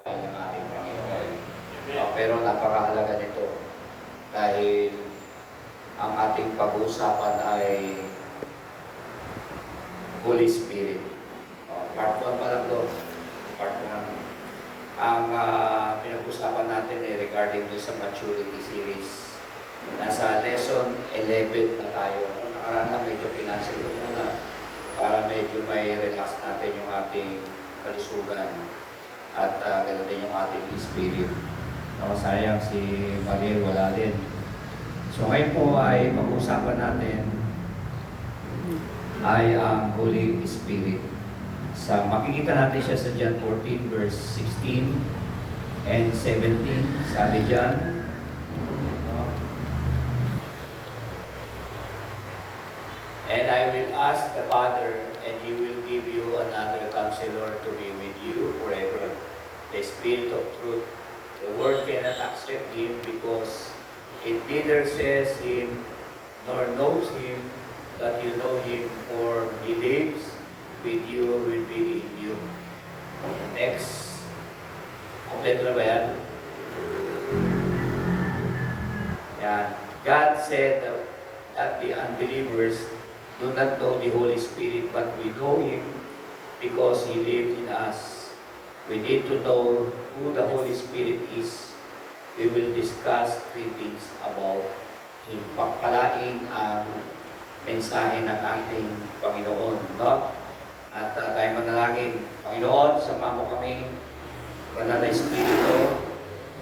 ay ng ating Panginoon. Pero napakahalaga nito dahil ang ating pag-uusapan ay Holy Spirit. Part 1 pa lang doon. Part 1. Ang pinag-usapan natin ay regarding sa maturity series. Nasa lesson 11 na tayo. Nakaraan lang medyo pinansin ko muna para medyo may relax natin yung ating kalusugan at ganoon din yung ating spirit. Sayang si Mariel wala din. So ngayon po ay pag-usapan natin ay ang Holy Spirit. Makikita natin siya sa John 14 verse 16 and 17. Sabi dyan, and I will ask the Father, and He will give you another counselor to be with you forever, the Spirit of truth. The world cannot accept Him because it neither says Him nor knows Him, that you know Him, for He lives with you, will be in you. Next. Kompleto na ba yan? Yan. God said that the unbelievers do not know the Holy Spirit, but we know Him because He lives in us. We need to know who the Holy Spirit is. We will discuss 3 things about Him. Pagpalain ang mensahe ng ating Panginoon. No? At tayo manalangin. Panginoon, sama mo kami, Banal na Espiritu,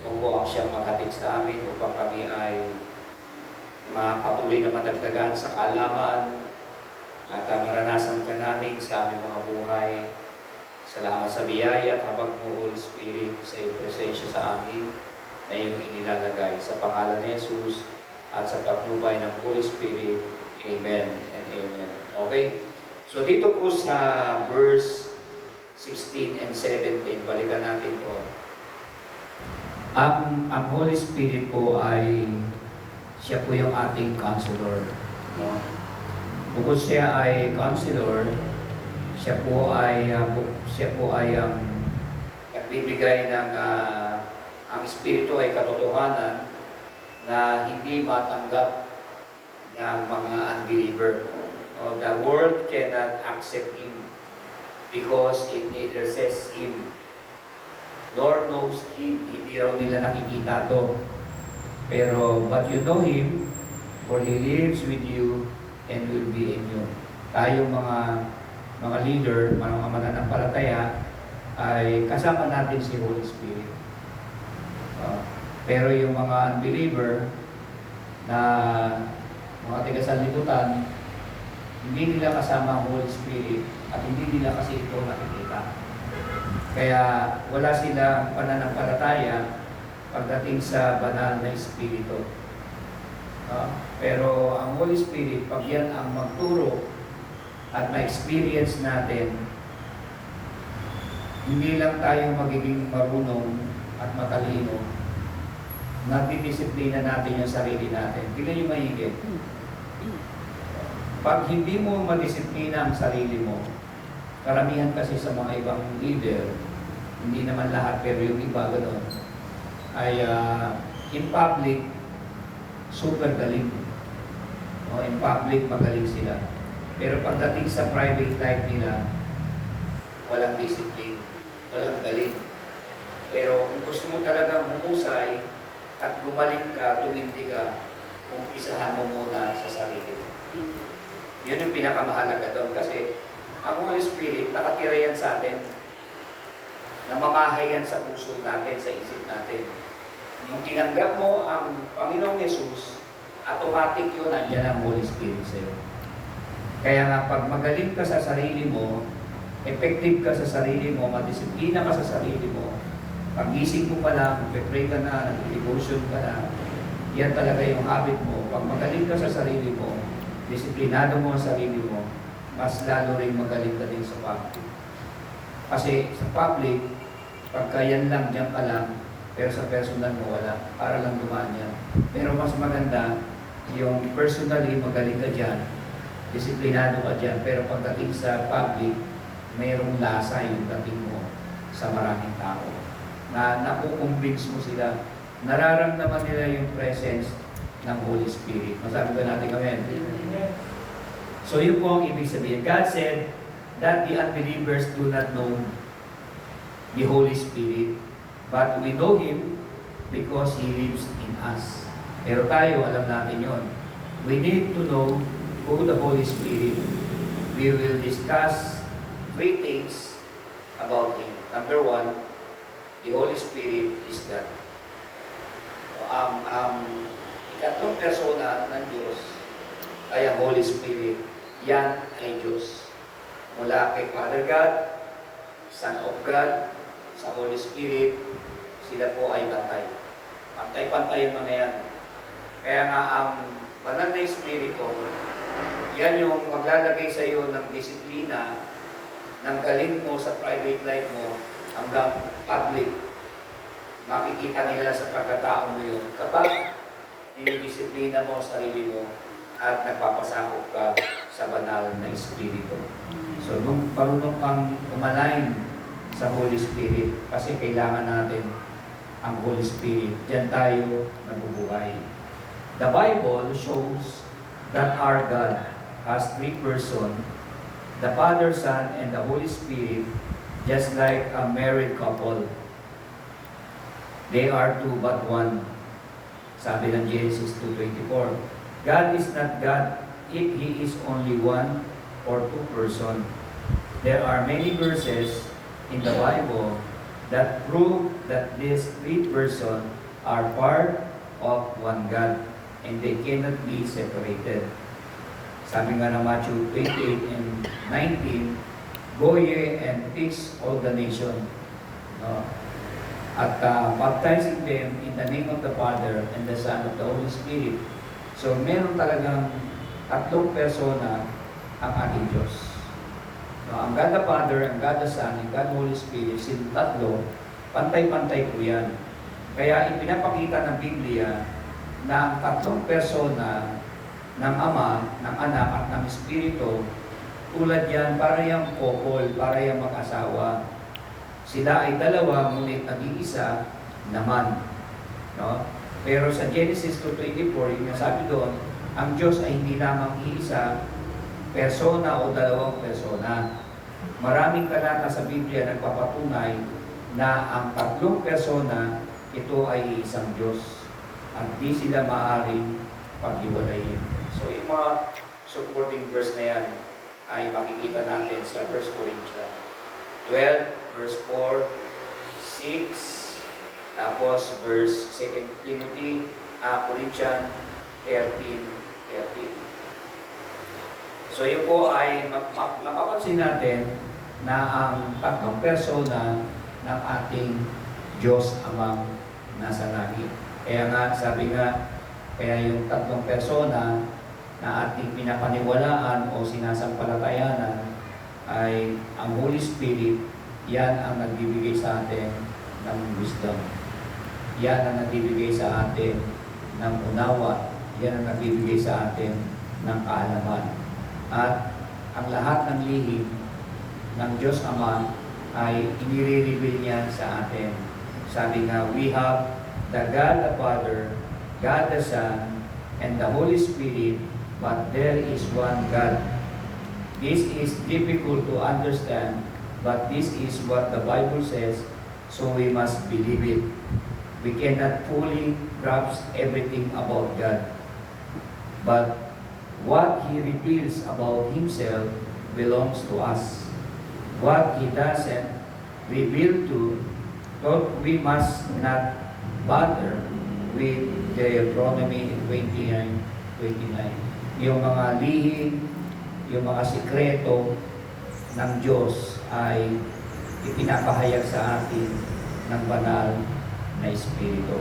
kung buwang siyang maghatid sa amin upang kami ay makapatuloy na madagdagan sa kaalaman at maranasan ka namin sa aming mga buhay. Salamat sa biyaya at habang mo, Holy Spirit, sa iyong presensya sa amin na iyong inilalagay. Sa pangalan ni Jesus at sa patnubay ng Holy Spirit. Amen and amen. Okay? So dito po sa verse 16 and 17, balikan natin po. Ang Holy Spirit po ay siya po yung ating counselor. No? Bukod siya ay counselor, siya po ay nagbibigay ng ang Espiritu ay katotohanan na hindi matanggap ng mga unbeliever. The world cannot accept Him because it neither says Him nor knows Him. Hindi raw nila nakikita to. Pero, but you know Him, for He lives with you and will be in you. Tayong mga leader, mga mananampalataya, ay kasama natin si Holy Spirit. Pero yung mga unbeliever na mga tigasanlibutan, hindi nila kasama ang Holy Spirit at hindi nila kasi ito nakikita. Kaya wala silang pananampalataya pagdating sa banal na Espiritu. Pero ang Holy Spirit, pag yan ang magturo at ma-experience natin, hindi lang tayo magiging marunong at matalino, nagdidisiplina natin yung sarili natin. Tingnan yung mahigit. Pag hindi mo madisiplina ang sarili mo, karamihan kasi sa mga ibang leader, hindi naman lahat, pero yung iba gano'n, ay in public, super galing. In public, magaling sila. Pero pagdating sa private life nila, walang discipline, walang galing. Pero kung gusto mo talagang humusay at gumaling ka, tumindi ka, umpisahan mo muna sa sarili mo. Yun yung pinakamahalaga doon kasi ang Holy Spirit, nakatira yan sa atin. Namamahay yan sa puso natin, sa isip natin. Nung tinanggap mo ang Panginoong Yesus, automatic yun, nandiyan ang Holy Spirit sa iyo. Kaya nga, pag magaling ka sa sarili mo, effective ka sa sarili mo, madisiplina ka sa sarili mo, pag-gising mo pa lang, pray ka na, devotion ka na, yan talaga yung habit mo. Pag magaling ka sa sarili mo, disiplinado mo ang sarili mo, mas lalo rin magaling ka din sa public. Kasi sa public, pagka yan lang, diyan ka lang, pero sa personal mo wala, para lang dumaan yan. Pero mas maganda, yung personally magaling ka dyan, disiplinado ka dyan, pero pagdating sa public, mayroong lasa yung dating mo sa maraming tao. na nakukumbins mo sila. Nararamdaman nila yung presence ng Holy Spirit. Masabi ba natin amen? So yun po ang ibig sabihin. God said that the unbelievers do not know the Holy Spirit, but we know Him because He lives in us. Pero tayo, alam natin yon. We need to know who the Holy Spirit. We will discuss 3 things about Him. Number 1, the Holy Spirit is God. Ikatlong persona ng Diyos ay ang Holy Spirit. Yan ay Diyos. Mula kay Father God, Son of God, sa Holy Spirit, sila po ay bantay. Pantay-pantay yung mga yan. Kaya nga ang banal na Espiritu, yan yung maglalagay sa iyo ng disiplina, ng galing mo sa private life mo hanggang public. Makikita nila sa pagkatao mo yun. Kapag dinidisiplina mo ang sarili mo at nagpapasakop ka sa banal na Espiritu. So, nung marunong kang umalain sa Holy Spirit, kasi kailangan natin ang Holy Spirit. Diyan tayo nabubuhay. The Bible shows that our God has 3 persons, the Father, Son, and the Holy Spirit, just like a married couple. They are 2 but 1. Sabi ng Genesis 2:24. God is not God if He is only 1 or 2 person. There are many verses in the Bible that prove that these 3 persons are part of one God and they cannot be separated. Sabi nga ng Matthew 28 and 19, go ye and teach all the nation. No? At baptizing them in the name of the Father and the Son of the Holy Spirit. So meron talagang 3 persona ang ating Diyos. No, ang God the Father, ang God the Son, ang God the Holy Spirit, silang 3, pantay-pantay po yan. Kaya ipinapakita ng Biblia na ang 3 persona ng Ama, ng Anak at ng Espiritu, tulad yan, para yung couple, para yung mag-asawa. Sila ay 2, ngunit nag-iisa naman. No? Pero sa Genesis 2:24, yung nasabi doon, ang Diyos ay hindi lamang iisa, persona o 2 persona. Maraming talata sa Biblia nagpapatunay na ang 3 persona, ito ay isang Diyos. At di sila maaaring paghiwalayin. So yung mga supporting verse na yan ay makikita natin sa 1 Corinthians 12, verse 4, 6, tapos verse 2 Timothy, Corinthians 13:13. So yun po ay mapapansin natin na ang 3 persona ng ating Diyos Amang nasa langit. Kaya nga, sabi nga, kaya yung 3 persona na ating pinapaniwalaan o sinasampalatayanan ay ang Holy Spirit. Yan ang nagbibigay sa atin ng wisdom. Yan ang nagbibigay sa atin ng unawa. Yan ang nagbibigay sa atin ng kaalaman. At ang lahat ng lihim ng Diyos Ama ay inire-reveal niya sa atin. Sabi nga, we have the God the Father, God the Son, and the Holy Spirit, but there is one God. This is difficult to understand, but this is what the Bible says, so we must believe it. We cannot fully grasp everything about God, but what He reveals about Himself belongs to us. What He doesn't reveal to, we must not bother with Deuteronomy 29:29. Yung mga lihim, yung mga sikreto ng Diyos ay ipinapahayag sa atin ng banal na Espiritu.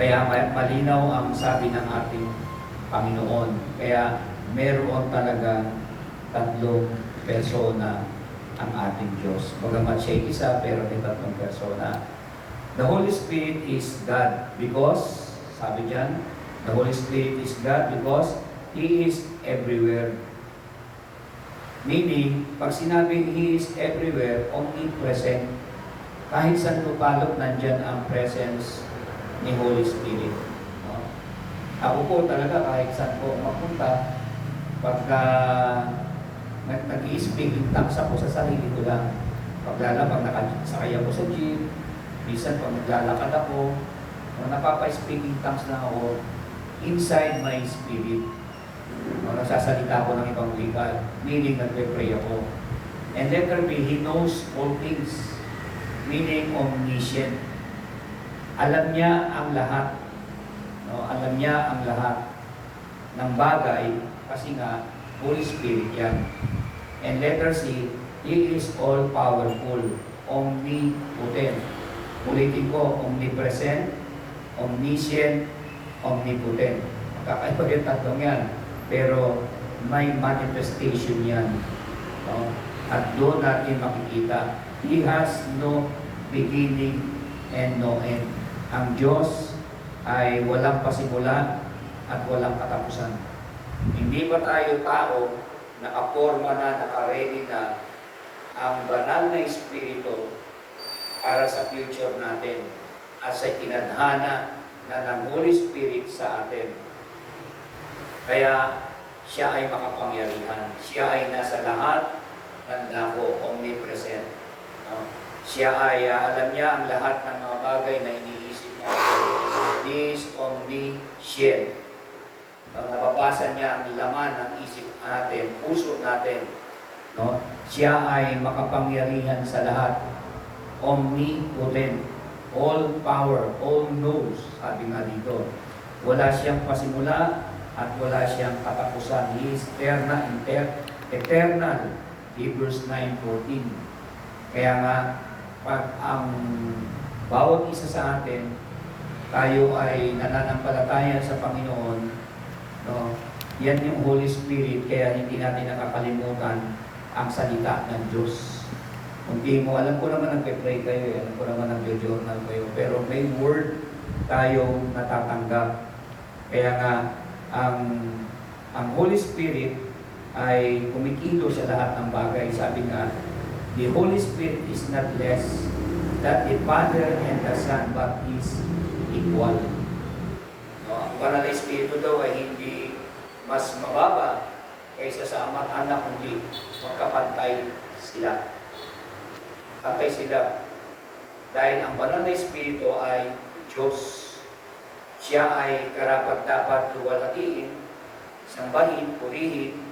Kaya malinaw ang sabi ng ating Panginoon. Kaya meron talagang 3 persona ang ating Diyos. Bagamat siya isa, pero may 3 persona. The Holy Spirit is God because, sabi diyan, the Holy Spirit is God because He is everywhere. Meaning, pag sinabing He is everywhere, omnipresent. Kahit saan lupalop, nandyan ang presence ni Holy Spirit. No? Ako po talaga kahit saan po mapunta, pagka nag-i-speak in tongues ako sa sarili ko lang. Pag nakasakay ako sa jeep, minsan pag naglalakad ako, napapa-speak in tongues na ako inside my spirit. Nagsasalita ako ng ibang wika, meaning nagpe-pray ako. And letter B, He knows all things, meaning omniscient. Alam niya ang lahat. No? Alam niya ang lahat ng bagay kasi nga Holy Spirit yan. And letter C, He is all-powerful, omnipotent. Ulitin ko, omnipresent, omniscient, omnipotent. Kakaiba yung tatlong yan. Pero may manifestation yan. No? At doon natin makikita, He has no beginning and no end. Ang Diyos ay walang pasimula at walang katapusan. Hindi ba tayo tao, nakaporma na, nakaready na ang banal na Espiritu para sa future natin at sa tinadhana na ng Holy Spirit sa atin. Kaya siya ay makapangyarihan. Siya ay nasa lahat ng dako, omnipresent. No? Siya ay alam niya ang lahat ng mga bagay na iniisip natin. He is omniscient. Nababasa niya ang laman ng isip natin, puso natin. No? Siya ay makapangyarihan sa lahat. Omnipotent. All power, all knows. Sabi nga dito. Wala siyang pasimula at wala siyang katapusan. He is eternal. Hebrews 9:14. Kaya nga, pag ang bawat isa sa atin, tayo ay nananampalataya sa Panginoon, no? Yan yung Holy Spirit, kaya hindi natin nakakalimutan ang salita ng Diyos. Kung di mo, alam ko naman nagpe-pray kayo, alam ko naman nagjo-journal kayo, pero may word tayong natatanggap. Kaya nga, ang Holy Spirit ay kumikilo sa lahat ng bagay. Sabi nga, the Holy Spirit is not less than the Father and the Son, but is equal. No, ang banal na Espiritu daw ay hindi mas mababa kaysa sa Ama at Anak, kundi magkapantay sila. Pantay sila. Dahil ang banal na Espiritu ay Diyos. Siya ay karapat-dapat luwalhatiin, sambahin, purihin,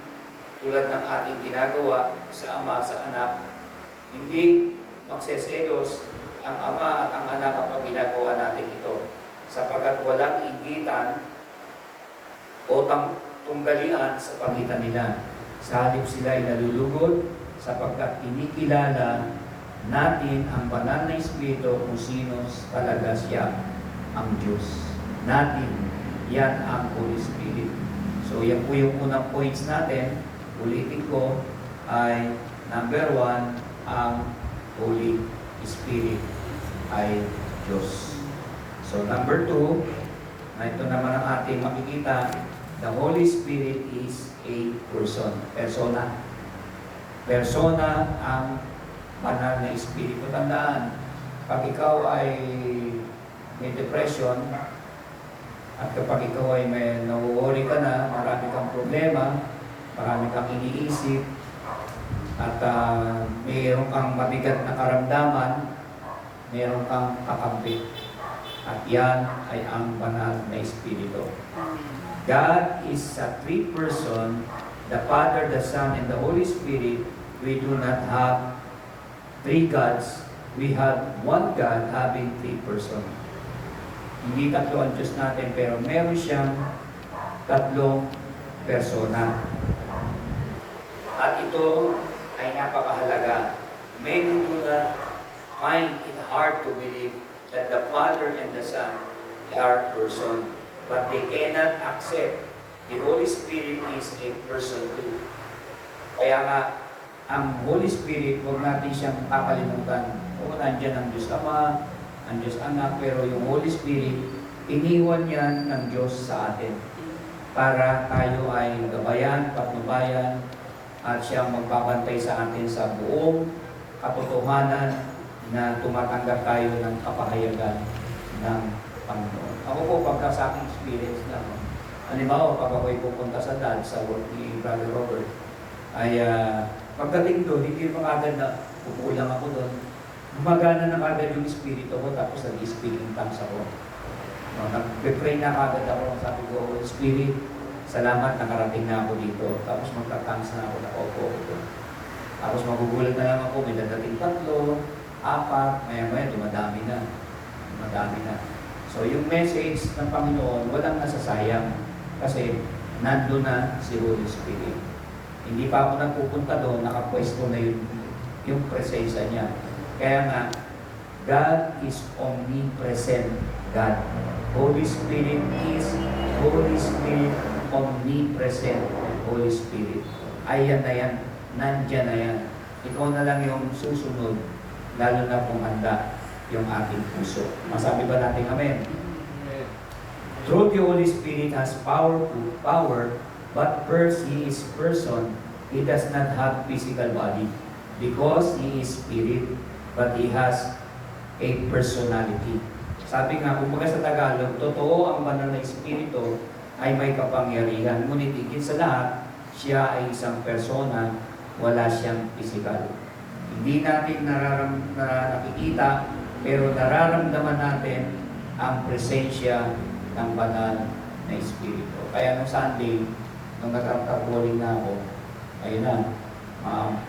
tulad ng ating ginagawa sa Ama, sa Anak. Hindi magseselos ang Ama at ang Anak kapag ginagawa natin ito, sapagkat walang inggitan o tunggalian sa pagitan nila. Sa halip sila ay nalulugod sapagkat inikilala natin ang banal na Espiritu kung sino talaga siya, ang Diyos. Natin, yan ang Holy Spirit. So yan po yung unang points natin. Ulitin ko ay number 1, ang Holy Spirit ay Diyos. So number 2, na ito naman ang ating makikita, the Holy Spirit is a person. Persona. Persona ang banal na Espiritu. Tandaan, pag ikaw ay may depression, at kapag ikaw ay may nauwori ka na, marami kang problema, marami kang iniisip, at mayroon kang mabigat na karamdaman, mayroon kang kakampi. At yan ay ang banal na Espiritu. God is a three-person, the Father, the Son, and the Holy Spirit. We do not have three gods. We have one God having three persons. Hindi tatlo ang Diyos natin, pero meron siyang tatlong persona. At ito ay napakahalaga. Many do not find it hard to believe that the Father and the Son are person, but they cannot accept the Holy Spirit is a person too. Kaya nga, ang Holy Spirit, huwag natin siyang kakalimutan. O, nandyan ang Diyos Ama, ang Diyos Anak, pero yung Holy Spirit, iniwan yan ng Diyos sa atin para tayo ay gabayan, patnubayan, at siyang magbabantay sa atin sa buong katotohanan na tumatanggap tayo ng kapahayagan ng Panginoon. Ako po, pagka sa aking experience na, halimbawa, pag ako'y pupunta sa dad, sa work ni Brother Robert, ay pagdating doon, hindi pa agad na pupulang ako doon. Gumagana na agad yung espiritu ko, tapos nag-speak in tongues ako. No, nag-pray na agad ako, sabi ko, Holy Spirit, salamat, nakarating na ako dito. Tapos magta-tongues na ako, nakaupo ako doon. Tapos magugulat na lang ako, may dadating 3, 4, maya-maya, dumadami na. Dumadami na. So yung message ng Panginoon, walang nasasayang. Kasi nandun na si Holy Spirit. Hindi pa ako nagpupunta doon, nakapwesto na yung presensya niya. Kaya nga, God is omnipresent God. Holy Spirit is Holy Spirit, omnipresent Holy Spirit. Ayan na yan, nandyan na yan. Ikaw na lang yung susunod, lalo na kung handa yung ating puso. Masabi ba natin amen? Through the Holy Spirit has power, but first He is person. He does not have physical body. Because He is Spirit, but He has a personality. Sabi nga, kumbaga sa Tagalog, totoo ang banal na Espiritu ay may kapangyarihan. Ngunit higit sa lahat, siya ay isang persona, wala siyang physical. Hindi natin nakikita, pero nararamdaman natin ang presensya ng banal na Espiritu. Kaya nung Sunday, nung nagtatrapoling na ako, ayun na,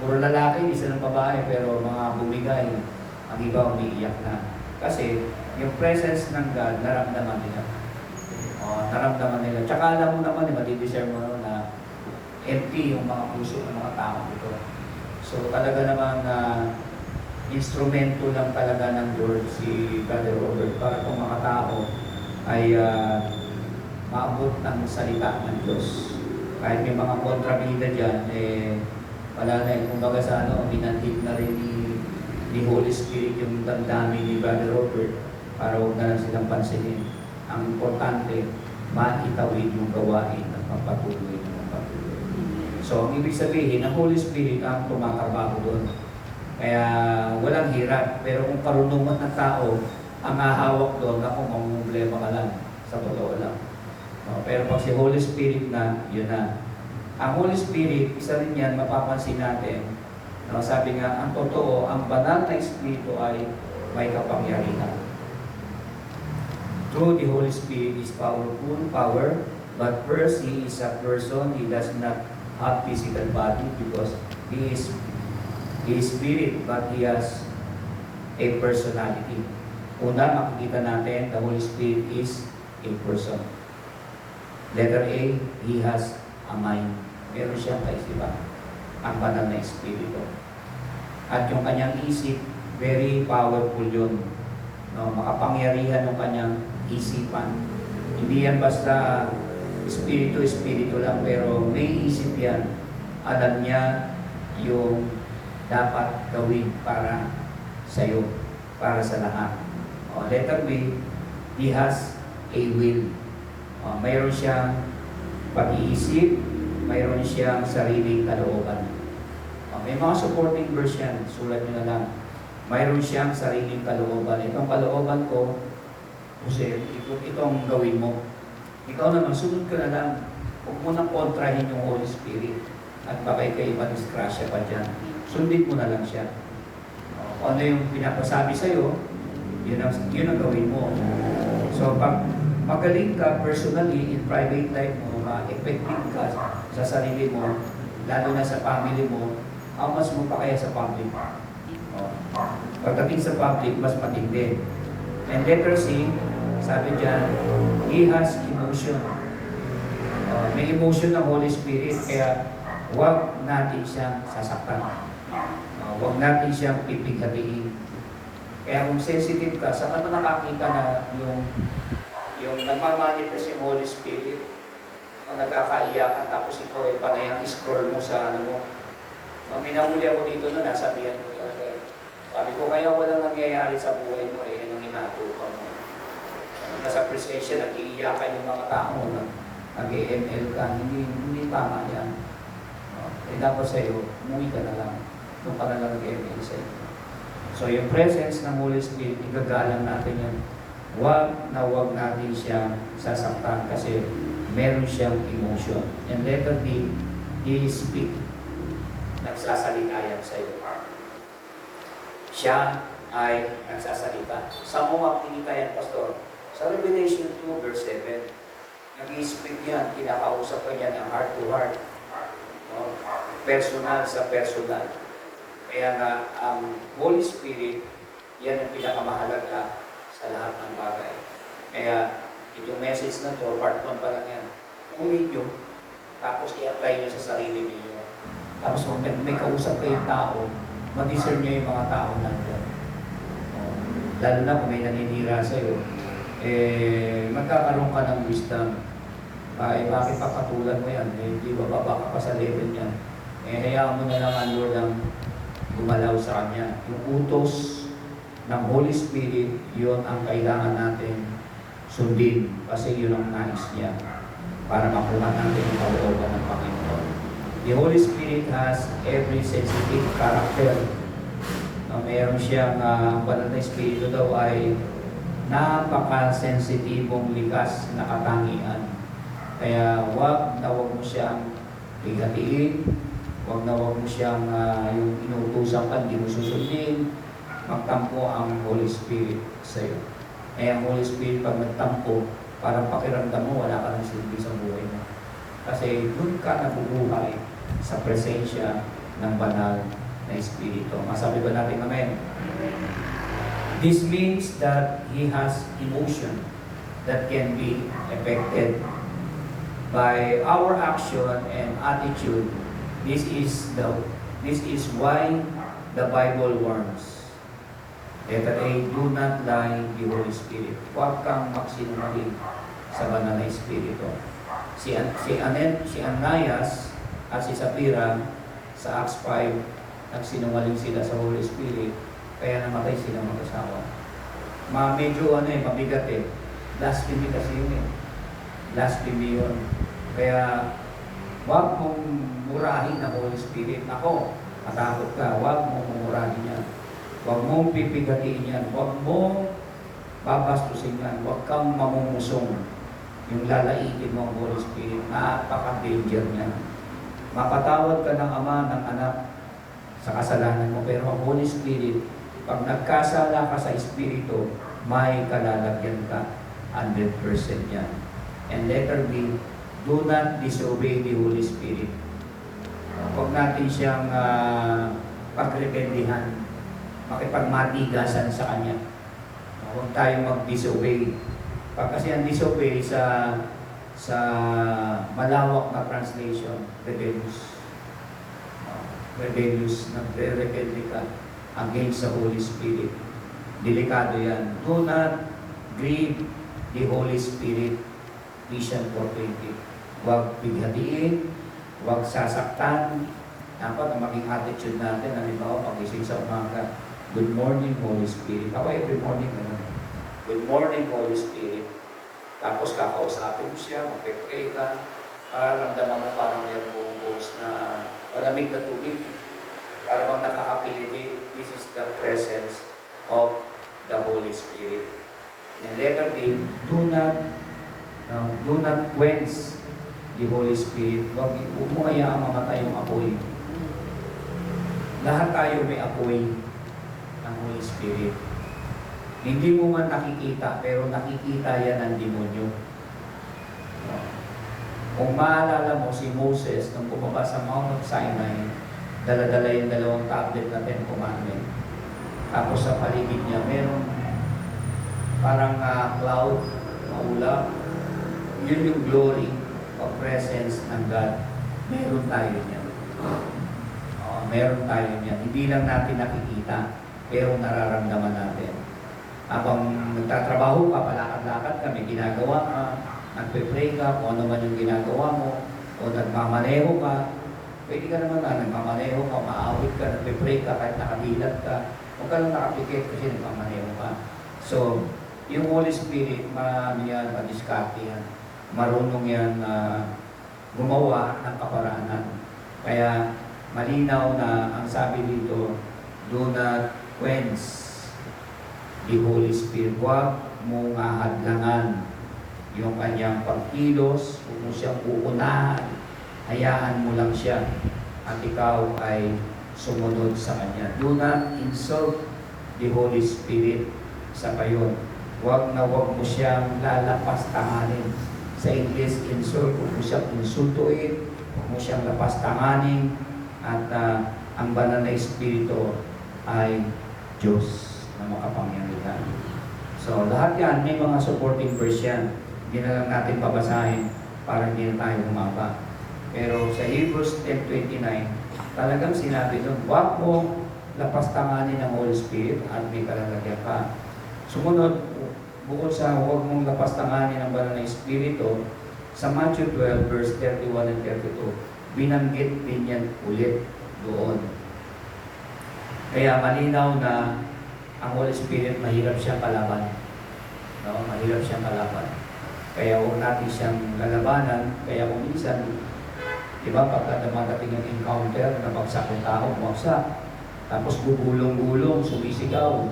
puro lalaki, isa ng babae, pero mga bumigay, ang iba umiiyak na. Kasi yung presence ng God, naramdaman nila. Naramdaman nila. Tsaka alam mo naman, matitishare mo na empty yung mga puso ng mga tao dito. So talaga namang instrumento lang talaga ng Lord si Brother Robert para kung mga tao ay maabot ng salita ng Diyos. Kahit may mga kontrabida dyan, wala na yung kumbaga sa binantig na rin ni Holy Spirit yung damdamin ni Brother Robert para huwag na lang silang pansinin. Ang importante, maitawid yung gawain at magpatuloy ng magpatuloy. So, ang ibig sabihin, ang Holy Spirit ang tumatrabaho doon. Kaya walang hirap. Pero kung karunungan ng tao, ang hahawak doon, ako mamumblema ka lang. Sa totoo lang. Pero pag si Holy Spirit na, yun na. Ang Holy Spirit, isa rin yan, mapapansin natin. Sabi nga, ang totoo, ang banal na Espiritu ay may kapangyarihan. True, the Holy Spirit is powerful, power, but first, He is a person. He does not have physical body because He is Spirit, but He has a personality. Una, makikita natin, the Holy Spirit is a person. Letter A, He has a mind. Meron siyang kaisipan. Ang banal na Espiritu. At yung kanyang isip, very powerful yun. Makapangyarihan ng kanyang isipan. Hindi yan basta Espiritu lang, pero may isip yan. Alam niya yung dapat gawin para sa'yo, para sa lahat. Letter B, He has a will. Mayroon siyang pag-iisip, mayroon siyang sariling kalooban. May mga supporting verse yan, sulat nyo na lang. Mayroon siyang sariling kalooban. Itong kalooban ko, kasi itong gawin mo. Ikaw naman, sunod ka na lang. Huwag mo nang kontrahin yung Holy Spirit. At baka kayo madisgrasya pa dyan. Sundin mo na lang siya. Kung ano yung pinapasabi sa'yo, yun ang gawin mo. So, pag magaling ka personally, in private life mo, effective ka sa sarili mo, lalo na sa family mo, mas mo pa kaya sa public. Pagdating sa public, mas matindi. And letter C, sabi dyan, He has emotion. May emotion ng Holy Spirit, kaya huwag natin siyang sasaktan. Huwag natin siyang pipighatiin. Kaya kung sensitive ka, saan ka nakakita na yung nagmamanifest yung Holy Spirit, kung nagkakaiyakan, tapos ikaw ay panayang scroll mo sa ano mo. Minahuli ako dito na nasabihan ko talaga. Sabi ko, kaya walang nangyayari sa buhay mo, anong hinatupan mo. Nasa presensya, nag-iiyakan yung mga tao, nag-ML ka, hindi tama yan. Dapat sa'yo, umuwi ka na lang. Nung ka na lang nag-ML sa'yo. So yung presence ng Holy Spirit, igagalang natin yan. Huwag natin siyang sasaktan kasi meron siyang emotion. And letter D, He speak. Nagsasalita yan sa iyo. Siya ay nagsasalita. Sa mga pinita yan, Pastor. Sa Revelation 2, verse 7, nag-i-speak yan, kinakausap ka niya ng heart to heart. No? Personal sa personal. Kaya nga, ang Holy Spirit, yan ang pinakamahalaga sa lahat ng bagay. Kaya, itong message na to, part 1 pa lang yan. Ulit nyo, tapos i-apply nyo sa sarili ninyo. Tapos kung may kausap kayong tao, ma-discern nyo yung mga tao nandiyan. Lalo na kung may naninira sa'yo, magkakaroon ka ng wisdom. Bakit papatulan mo yan? Hindi ba baba ka pa sa level niya? Hayaan mo na lang ang Lord ang gumalaw sa Kanya. Yung utos ng Holy Spirit, yun ang kailangan natin sundin. Kasi yun ang nais niya para makuha natin ang kalooban ng Panginoon. The Holy Spirit has every sensitive character. Mayroon siyang, ang banal na Espiritu daw ay napaka-sensitibong likas na katangian. Kaya wag mo siyang bigatiin, wag mo siyang yung inutusan ka, hindi mo susundin, magtampo ang Holy Spirit sa iyo. Kaya ang Holy Spirit pag nagtampo, parang pakiramdam mo, wala ka ng silbi sa buhay mo. Kasi doon ka nabubuhay sa presensya ng banal na Espiritu. Masabi ba natin amen? This means that He has emotion that can be affected by our action and attitude. This is why the Bible warns. Letter A, do not lie the Holy Spirit. Huwag kang magsinungaling sa banal na Espiritu. Si Ananias at si Sapphira sa Acts 5, nagsinungaling sila sa Holy Spirit, kaya namatay sila mag-asawa. Medyo mabigat blasphemy kasi yun blasphemy yun. Kaya, huwag mong murahin ang Holy Spirit. Ako, matakot ka, huwag mong murahin yan. Huwag mong pipigatiin yan. Huwag mong babastusin yan. Huwag kang mamumusong. Yung lalaitin mo ang Holy Spirit, napaka-danger niyan. Mapatawad ka ng ama, ng anak sa kasalanan mo. Pero ang Holy Spirit, pag nagkasala ka sa Espiritu, may kalalagyan ka. 100% yan. And letter B, do not disobey the Holy Spirit. Huwag natin siyang pagrebendihan, makipagmatigasan sa Kanya. Huwag tayong mag-disobey. Kasi ang disobey sa malawak na translation, rebellious. Rebellious, nagre-rebelde ka against the Holy Spirit. Delikado yan. Do not grieve the Holy Spirit. Ephesians 4:20. Huwag bighatiin, huwag sasaktan. Dapat ang maging attitude natin, halimbawa, pag-ising sa umaga, good morning, Holy Spirit. Ako every morning naman. Good morning, Holy Spirit. Tapos kakausapin mo siya, magpe-pray ka, para ramdaman mo parang mayroong bumubuhos na malamig na tubig. Para bang nakakapiliti, this is the presence of the Holy Spirit. And letter D, do not quench the Holy Spirit. Huwag mo hayaang mamatay yung apoy. Lahat tayo may apoy ng Holy Spirit. Hindi mo man nakikita, pero nakikita yan ng demonyo. Kung maalala mo si Moses nung bumaba sa Mount of Sinai, dala-dala yung 2 tablet na 10 Commandment. Tapos sa paligid niya, meron parang cloud, maulap. Yun yung glory of presence ng God. Meron tayo niyan. Meron tayo niyan. Hindi lang natin nakikita, pero nararamdaman natin. Habang nagtatrabaho ka, palakad-lakad ka, may ginagawa ka, nagpe-pray ka, kung ano man yung ginagawa mo, o nagmamaneho ka, pwede ka naman nagmamaneho ka, maawit ka, nagpe-pray ka, kahit nakadilat ka, huwag ka lang nakapikit kasi nagmamaneho ka. So, yung Holy Spirit, marami yan, madiskarte yan. Marunong yan gumawa ng kaparaanan. Kaya malinaw na ang sabi dito, do not quench the Holy Spirit. Huwag mong hadlangan yung kanyang pagkilos, huwag mo siyang uunahan, hayaan mo lang siya at ikaw ay sumunod sa kanya. Do not insult the Holy Spirit sa kayon. Huwag mo siyang lalapastanganin. Sa English, insult, huwag mo siyang insultuin, huwag mo siyang lapastanganin, at ang banal na Espiritu ay Diyos na makapangyarihan. So, lahat yan, may mga supporting verse yan. Hindi na lang natin babasahin para hindi na tayo humaba. Pero sa Hebrews 10:29, talagang sinabi doon, huwag mo lapastanganin ng Holy Spirit at may kalalagyan ka. Sumunod, bukod sa huwag mong lapastanganin ng banal na Espiritu, sa Matthew 12, verse 31 and 32, binanggit din yan ulit doon. Kaya malinaw na ang Holy Spirit mahirap siyang kalaban. No? Mahirap siyang kalaban. Kaya huwag natin siyang lalabanan. Kaya kung minsan, di ba, pagka dumadating yung encounter, nabagsak yung tao, bumagsak. Tapos gugulong-gulong, sumisigaw.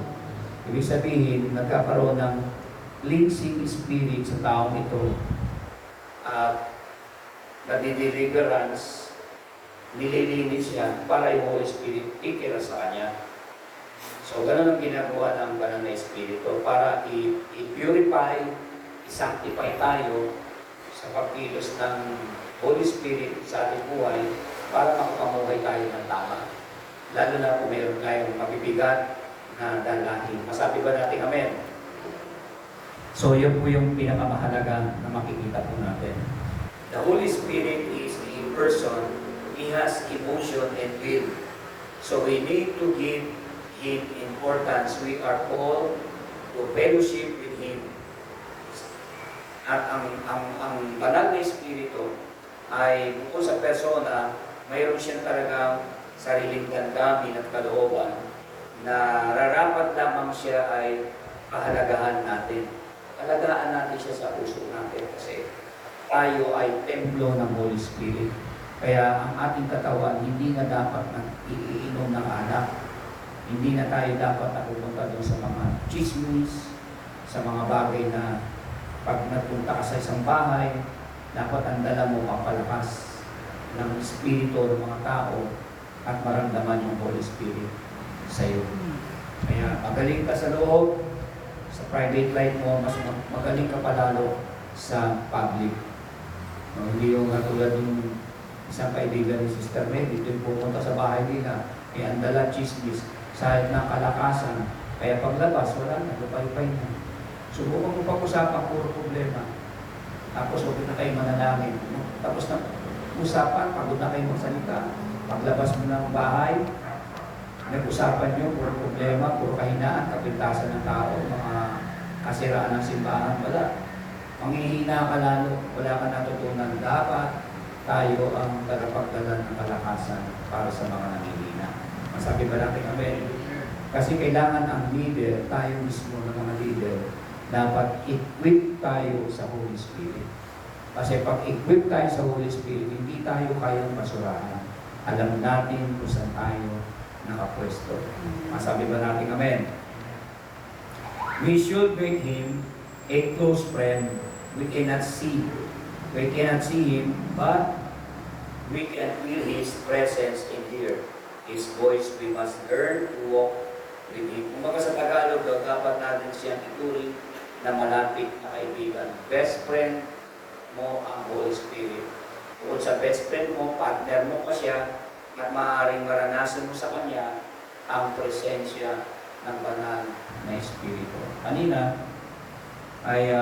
Ibig sabihin, nagkakaroon ng cleansing spirit sa taong ito. At nadideliverance, nililinis siya para yung Holy Spirit ikira sa kanya. So, ganun ang ginagawa ng banal na Espiritu para i-purify, i-sanctify tayo sa pagkilos ng Holy Spirit sa ating buhay para makapamuhay tayo ng tama. Lalo na kung mayroon tayong mabibigat na dalahin. Masabi ba natin amen? So, yun po yung pinakamahalaga na makikita po natin. The Holy Spirit is in person. He has emotion and will. So, we need to give Him importance. We are called to fellowship with Him. At ang banal na Espiritu ay bukod sa persona, mayroon siyang talagang sariling damdamin at kalooban na rarapat lamang siya ay pahalagahan natin. Alagaan natin siya sa puso natin kasi tayo ay templo ng Holy Spirit. Kaya ang ating katawan hindi na dapat iinom ng alak. Hindi na tayo dapat napupunta doon sa mga chismis, sa mga bagay na pag napunta ka sa isang bahay, dapat ang dala mo papalakas ng Espiritu ng mga tao at maramdaman yung Holy Spirit sa iyo. Kaya magaling ka sa loob, sa private life mo, mas magaling ka palalo sa public. No, hindi yung katulad yung isang kaibigan ni Sister May, dito yung pupunta sa bahay nila, ang dala chismis, sa ng kalakasan, kaya paglabas, wala na, lupay-pay na. Subukan mo pag-usapan, puro problema. Tapos huwag na kayo manalangin. Tapos na usapan, pagod na kayo magsalita. Paglabas mo ng bahay, nag-usapan nyo, puro problema, puro kahinaan, kapintasan ng tao, mga kasiraan ng simbahan, wala. Manghihina ka lalo, wala ka natutunan. Dapat tayo ang tagapagdala ng kalakasan para sa mga nanghihina. Masabi ba natin amen? Kasi kailangan ang leader, tayo mismo ng mga leader, dapat equip tayo sa Holy Spirit. Kasi pag equip tayo sa Holy Spirit, hindi tayo kayang basurahan. Alam natin kung saan tayo nakapwesto. Masabi ba natin amen? We should make Him a close friend. We cannot see Him, but we can feel His presence in here. His voice, we must learn to walk with Him. Kung sa Tagalog daw, dapat natin siyang ituring na malapit na kaibigan. Best friend mo ang Holy Spirit. Kung sa best friend mo, partner mo pa siya, at maaaring maranasan mo sa Kanya ang presensya ng banal na Espiritu. Kanina ay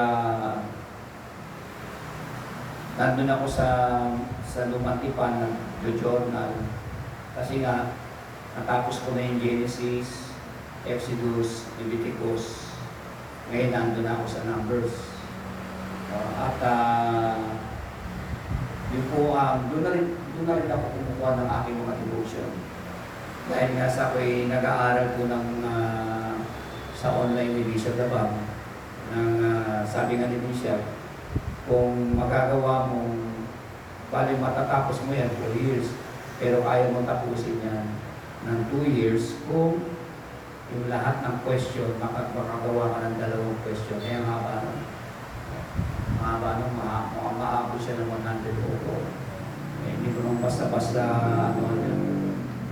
nandun ako sa lumantipan ng The Journal. Kasi nga, natapos ko na yung Genesis, Exodus, Leviticus. Ngayon, nandun ako sa Numbers. At yun po, doon na rin ako kumukuha ng aking mga devotion. Dahil nga sa ako'y nag-aaral po sa online ni Bishop Dabang, sabi nga ni Bishop, kung magagawa mong, bali matatapos mo yan 4 years, pero kaya mong tapusin yan ng 2 years kung yung lahat ng question, makagawa ka ng dalawang question. Kaya mahaba nung maabot siya ng 100 opo. Hindi ko nung basta-basta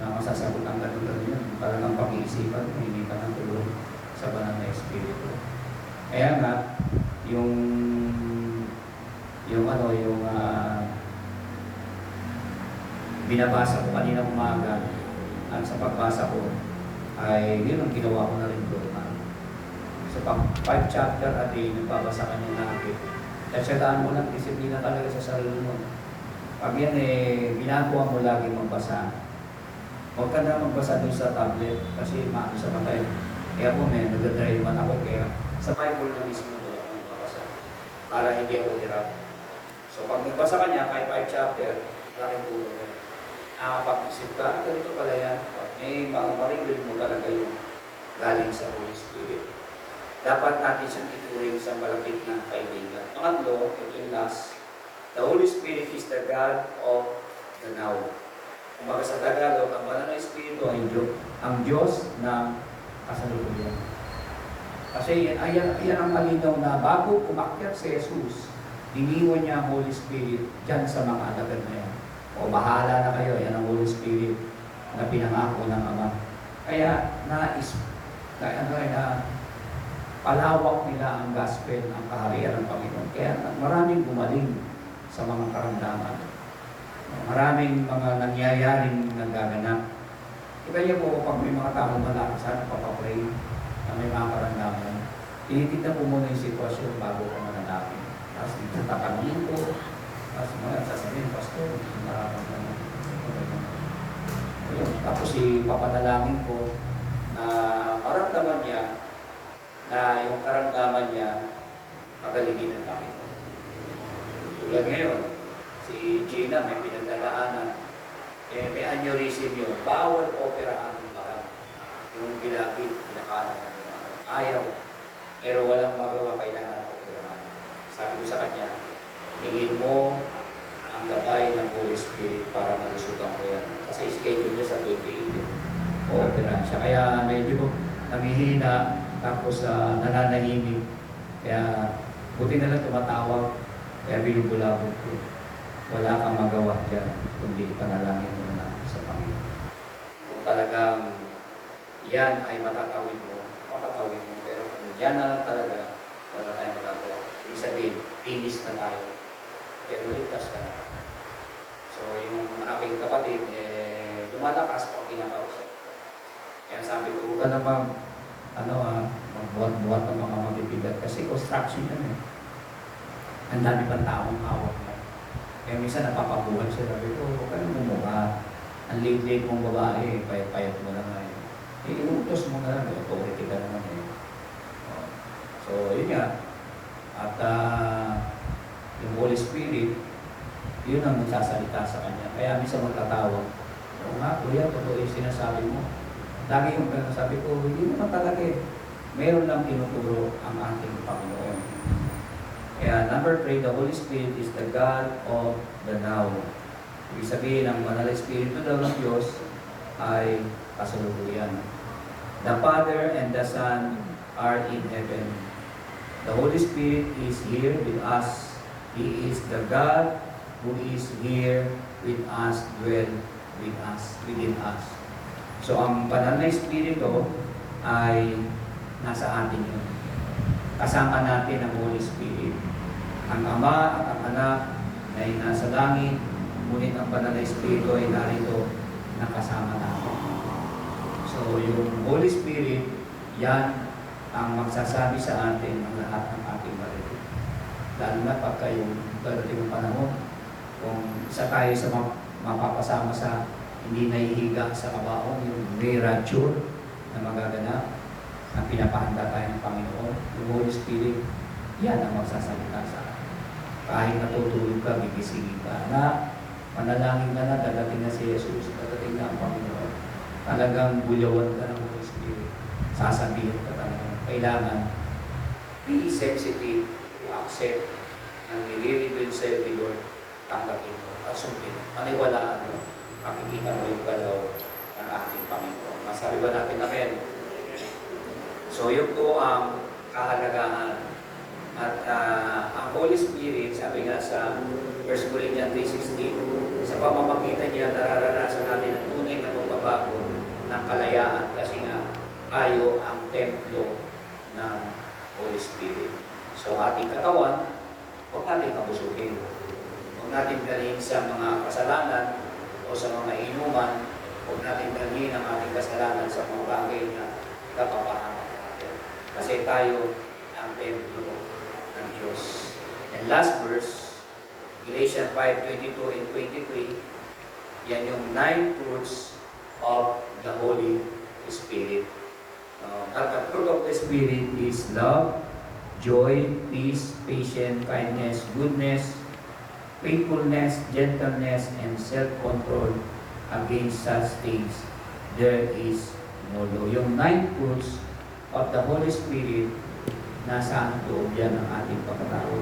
na masasagot ang ganun yun. Talagang pag-iisipan, hindi ka ng tulong sa banal na Espiritu. Kaya nga, yung binabasa ko kanina umaga at sa pagbasa ko ay yun ang ginawa ko na rin doon. Sa 5 chapter a day, nagbabasa ka niya natin. Tatsagaan mo lang, disiplina talaga sa sarili mo. Pag yan ginagawa mo lagi magbasa. Huwag ka na magbasa doon sa tablet kasi maano sa matay. Kaya po nagdadrive man ako kaya sa Bible na mismo doon ako magbasa para hindi ako hirap. So pag nagbasa ka niya, kahit 5 chapter, laking tulong yan. Nakapag-isip ka, ganito pala yan. May mga marigil mo talaga yung galing sa Holy Spirit. Dapat natin siyang ituring sa malapit na kaibigan. Pangatlo, ito yung last. The Holy Spirit is the God of the now. Kumbaga sa Tagalog, ang banal na Espiritu ay ang Diyos ng kasalukuyan. Kasi ayan ang malinaw na bago umakyat si Jesus, iniwan niya ang Holy Spirit dyan sa mga alagad na yan. O bahala na kayo, yan ang Holy Spirit na pinangako ng Ama. Kaya palawak nila ang gospel, ang kaharian ng Panginoon. Kaya maraming gumaling sa mga karamdaman. Maraming mga nangyayaring nagaganap. Kaya po, pag may mga taong malaki, sana papapray na may mga karamdaman. Tinitignan po muna yung sitwasyon bago ko mananapin. Tapos tatanungin ko, tapos mga sasabihin, Pastor, nararamdaman. Tapos ipapanalangin ko na maramdaman niya na yung karamdaman niya pagalingin ng Panginoon. Tulad ngayon, si Gina may pinagdadaanan, may aneurysm yun, bawal operahan ng barang. Yung bilakid, pinakanan ng ayaw, pero walang magawa, kailangan operahan. Sabi ko sa kanya, hingin mo ang gabay ng Holy Spirit para malusutan ko yan. Kasi schedule niya sa 28, operahan siya. Kaya medyo namihina, tapos nananahimik. Kaya buti na lang tumatawag, kaya binubulabog ko. Wala kang magawa dyan, kundi panalangin mo na sa Panginoon. Kung talagang yan ay matatawid mo. Pero kung yan na lang talaga, wala tayong magagawa. Ibig sabihin, finish na tayo. Pero ligtas ka na. So yung aking kapatid, lumalakas pag kinakausap. Kaya sabi ko, huwag ka na magbuhat-buhat ng mga mabibigat kasi construction yan Ang dami pang taong hawak na. Kaya minsan napapabuhat sila. Sabi ko, huwag ka nang bumuha. Ang late-late mong babae, payat-payat mo na nga iutos mo na lang, authority ka naman So, yun nga. At yung Holy Spirit, yun ang nagsasalita sa kanya. Kaya minsan magtatawag. Oo nga, kuya, totoo yung sinasabi mo. Lagi yung sabi ko, hindi naman talaga Meron lang tinuturo ang ating Panginoon. Kaya number 3, the Holy Spirit is the God of the now. Ibig sabihin, ang banal na Espiritu daw ng Diyos ay kasalukuyan. The Father and the Son are in heaven. The Holy Spirit is here with us. He is the God who is here with us, within us. So, ang banal na Espiritu ay nasa atin yun. Kasama natin ang Holy Spirit. Ang Ama at ang Anak ay nasa langit, ngunit ang banal na Espiritu ay narito nakasama natin. So, yung Holy Spirit, yan ang magsasabi sa atin ang lahat ng ating maririnig. Lalo na pagka yung darating ng panahon, kung isa tayo sa mapapasama sa hindi nahihiga sa kabaong, yung may rapture na magaganap, na pinapahanda tayo ng Panginoon, yung Holy Spirit, yan ang magsasalita sa atin. Kahit natutulog ka, gigisingin ka na, manalangin ka na, dadating na si Jesus, dadating na ang Panginoon. Talagang bulawan ka ng Holy Spirit. Sasabihin ka talaga. Kailangan be sensitive to accept ang nire-reveal sa'yo ni Lord, tanggapin mo, asumkin, maniwalaan mo, makikita mo yung galaw ng ating Panginoon. Masabi ba natin, Amen? So yun po ang kahalagahan. At ang Holy Spirit, sabi nga sa 1 Corinthians 3:16, sa pamamagitan niya nararanasan natin ang tunay na pagbabago ng kalayaan kasi nga tayo ang templo ng Holy Spirit. So ating katawan, huwag natin kabusukin. Huwag natin dalhin sa mga kasalanan o sa mga inuman. Huwag natin dalhin ang ating kasalanan sa mga bagay na kapapahamak natin. Kasi tayo ang templo ng Diyos. And last verse, Galatians 5:22 and 23, yan yung 9 fruits of the Holy Spirit. At the fruit of the Spirit is love, joy, peace, patience, kindness, goodness, faithfulness, gentleness, and self-control. Against such things, there is no law. Yung 9 fruits of the Holy Spirit, nasa loob yan ng ating pagkatao.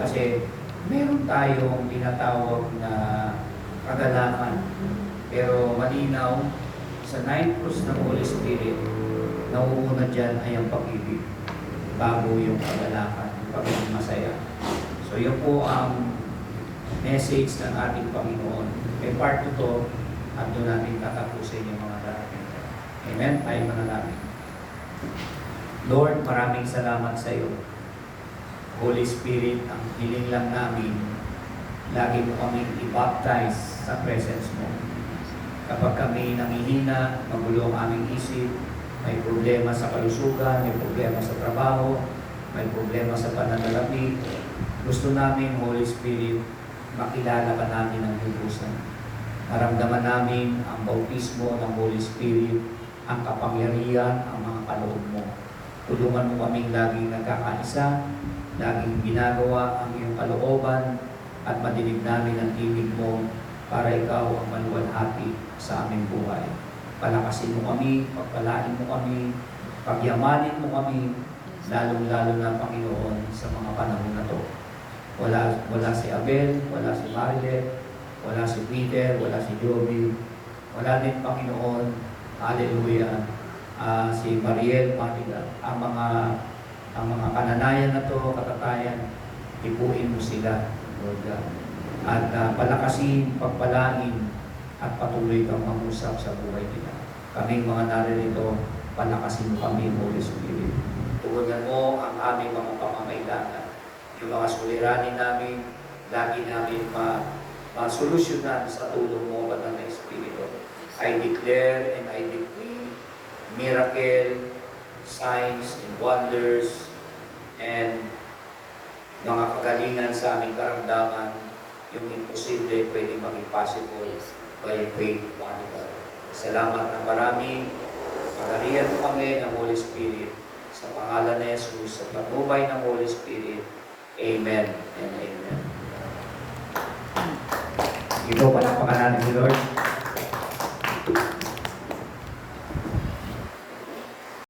Kasi meron tayong tinatawag na kagalakan. Pero malinaw, sa 9 fruits ng Holy Spirit, nauuna dyan ay ang pag-ibig bago yung kagalakan, yung pagiging masaya. So yun po ang message ng ating Panginoon. May part 2 to at doon natin tatapusin yung mga darating. Amen? Tayo manalangin. Lord, maraming salamat sa iyo. Holy Spirit, ang hiling lang namin, lagi mo kaming i-baptize sa presence mo. Kapag kami nangihina, magulo ang aming isip, may problema sa kalusugan, may problema sa trabaho, may problema sa pananalapi, gusto namin, Holy Spirit, makilala ka namin ng lubusan. Maramdaman namin ang bautismo ng Holy Spirit, ang kapangyarihan, ang mga kaloob mo. Tulungan mo kaming laging nagkakaisa, laging ginagawa ang iyong kalooban, at madinig namin ang tinig mo para ikaw ang maluwalhati sa aming buhay. Palakasin mo kami, pagpalain mo kami, pagyamanin mo kami, lalong-lalo na Panginoon sa mga panahon na to. Wala si Abel, wala si Marilet, wala si Peter, wala si Joby, wala din Panginoon, hallelujah, si Mariel, ang mga kananayan na to, katatayan, ipuin mo sila, Lord God. At palakasin, pagpalain, at patuloy kang mangusap sa buhay nila. Kaming mga naririto, palakasin mo kami, Holy Spirit. Tugunan mo ang aming mga pamangailangan. Yung mga suliranin namin, lagi namin masolusyonan sa tulong mo, Banal na Espiritu. I declare and I decree miracle, signs, and wonders, and mga kagalingan sa aming karamdaman, yung imposible pwede maging possible by faith one another. Salamat na marami. Pagalian mo kami ng Holy Spirit sa pangalan ni Jesus, sa patnubay ng Holy Spirit. Amen and amen. Ito, palakpakan natin si Lord.